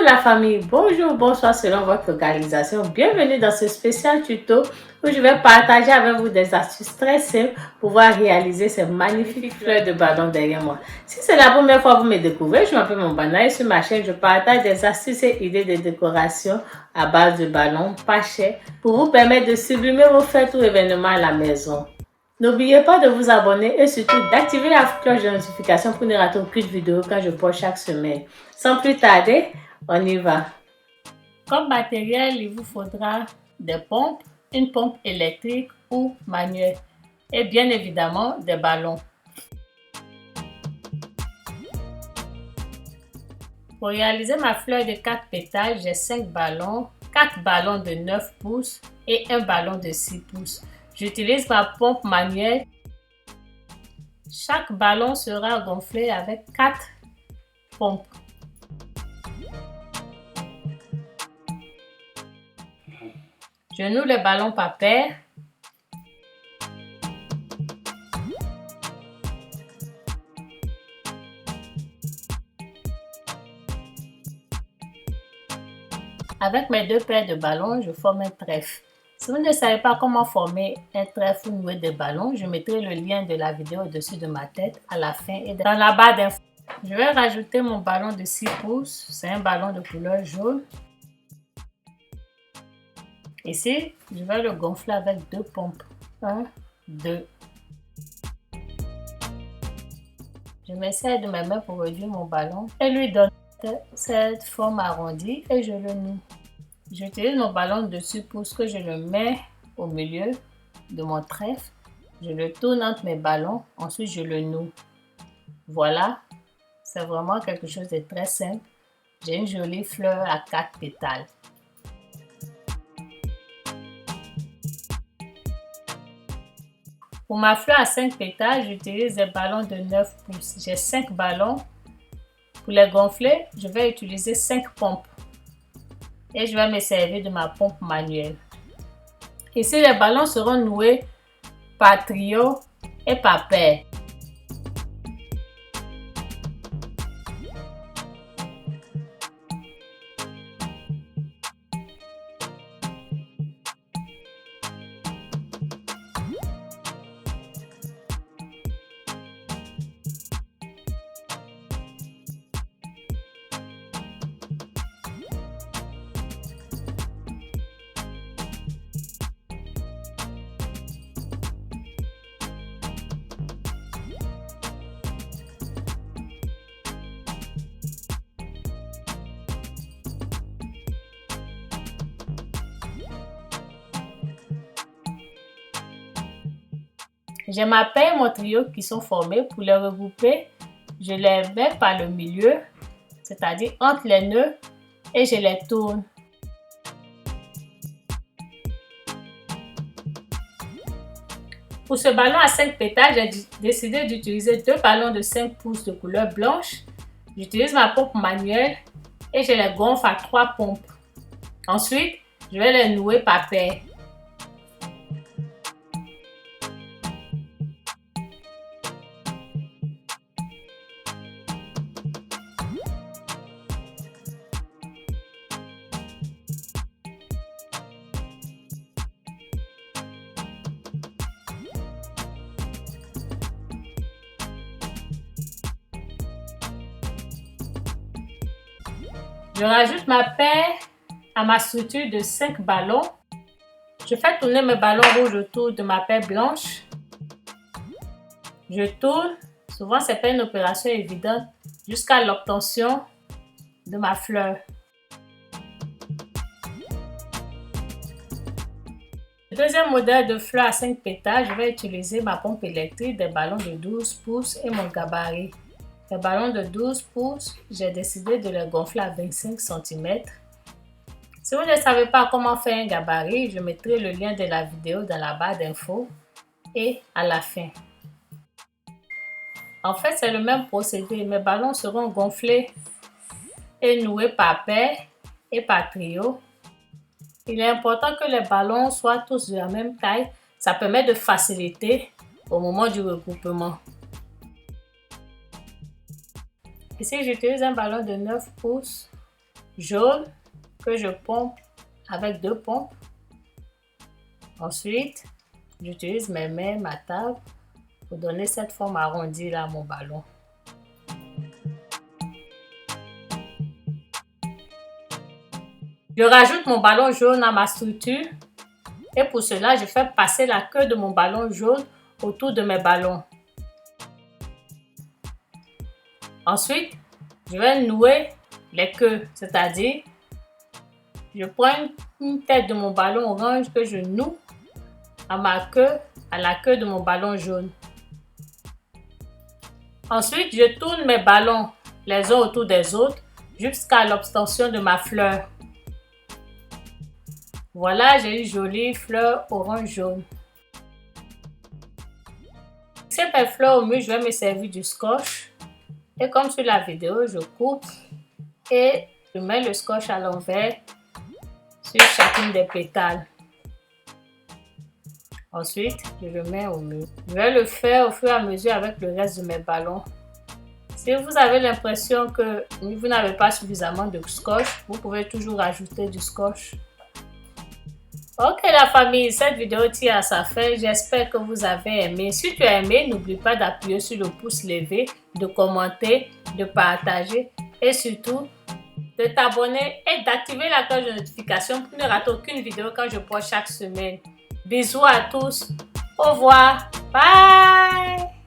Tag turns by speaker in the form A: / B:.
A: la famille, bonjour, bonsoir selon votre organisation. Bienvenue dans ce spécial tuto où je vais partager avec vous des astuces très simples pour pouvoir réaliser ces magnifiques fleurs de ballon derrière moi. Si c'est la première fois que vous me découvrez, je m'appelle Mombana et sur ma chaîne, je partage des astuces et idées de décoration à base de ballons pas chers pour vous permettre de sublimer vos fêtes ou événements à la maison. N'oubliez pas de vous abonner et surtout d'activer la cloche de notification pour ne rater aucune vidéo quand je poste chaque semaine. Sans plus tarder, on y va. Comme matériel, il vous faudra des pompes, une pompe électrique ou manuelle et bien évidemment des ballons. Pour réaliser ma fleur de 4 pétales, j'ai 5 ballons, 4 ballons de 9 pouces et un ballon de 6 pouces. J'utilise ma pompe manuelle. Chaque ballon sera gonflé avec 4 pompes. Je noue les ballons par paire. Avec mes 2 paires de ballons, je forme un trèfle. Si vous ne savez pas comment former un trèfle ou nouer des ballons, je mettrai le lien de la vidéo au-dessus de ma tête à la fin et dans la barre d'infos. Je vais rajouter mon ballon de 6 pouces. C'est un ballon de couleur jaune. Ici, je vais le gonfler avec 2 pompes. 1, 2. Je m'essaie de mes mains pour réduire mon ballon et lui donner cette forme arrondie et je le noue. J'utilise mon ballon de 6 pouces que je le mets au milieu de mon trèfle. Je le tourne entre mes ballons, ensuite je le noue. Voilà, c'est vraiment quelque chose de très simple. J'ai une jolie fleur à 4 pétales. Pour ma fleur à 5 pétales, j'utilise des ballons de 9 pouces. J'ai 5 ballons. Pour les gonfler, je vais utiliser 5 pompes. Et je vais me servir de ma pompe manuelle. Ici, les ballons seront noués par trio et par paire. J'ai ma paire et mon trio qui sont formés. Pour les regrouper, je les mets par le milieu, c'est-à-dire entre les nœuds, et je les tourne. Pour ce ballon à 5 pétales, j'ai décidé d'utiliser 2 ballons de 5 pouces de couleur blanche. J'utilise ma pompe manuelle et je les gonfle à 3 pompes. Ensuite, je vais les nouer par paire. Je rajoute ma paire à ma structure de 5 ballons. Je fais tourner mes ballons rouges autour de ma paire blanche. Je tourne. Souvent, ce n'est pas une opération évidente jusqu'à l'obtention de ma fleur. Le deuxième modèle de fleur à 5 pétales, je vais utiliser ma pompe électrique, des ballons de 12 pouces et mon gabarit. Les ballons de 12 pouces, j'ai décidé de les gonfler à 25 cm. Si vous ne savez pas comment faire un gabarit, je mettrai le lien de la vidéo dans la barre d'infos et à la fin. En fait, c'est le même procédé. Mes ballons seront gonflés et noués par paire et par trio. Il est important que les ballons soient tous de la même taille. Ça permet de faciliter au moment du regroupement. Ici, j'utilise un ballon de 9 pouces jaune que je pompe avec 2 pompes. Ensuite, j'utilise mes mains, ma table, pour donner cette forme arrondie là à mon ballon. Je rajoute mon ballon jaune à ma structure et pour cela, je fais passer la queue de mon ballon jaune autour de mes ballons. Ensuite, je vais nouer les queues, c'est-à-dire, je prends une tête de mon ballon orange que je noue à la queue de mon ballon jaune. Ensuite, je tourne mes ballons les uns autour des autres jusqu'à l'obtention de ma fleur. Voilà, j'ai une jolie fleur orange-jaune. Pour mes fleurs au mur, je vais me servir du scotch. Et comme sur la vidéo, je coupe et je mets le scotch à l'envers sur chacune des pétales. Ensuite, je le mets au mur. Je vais le faire au fur et à mesure avec le reste de mes ballons. Si vous avez l'impression que vous n'avez pas suffisamment de scotch, vous pouvez toujours ajouter du scotch. Ok la famille, cette vidéo tire à sa fin. J'espère que vous avez aimé. Si tu as aimé, n'oublie pas d'appuyer sur le pouce levé, de commenter, de partager et surtout de t'abonner et d'activer la cloche de notification pour ne rater aucune vidéo quand je poste chaque semaine. Bisous à tous. Au revoir. Bye.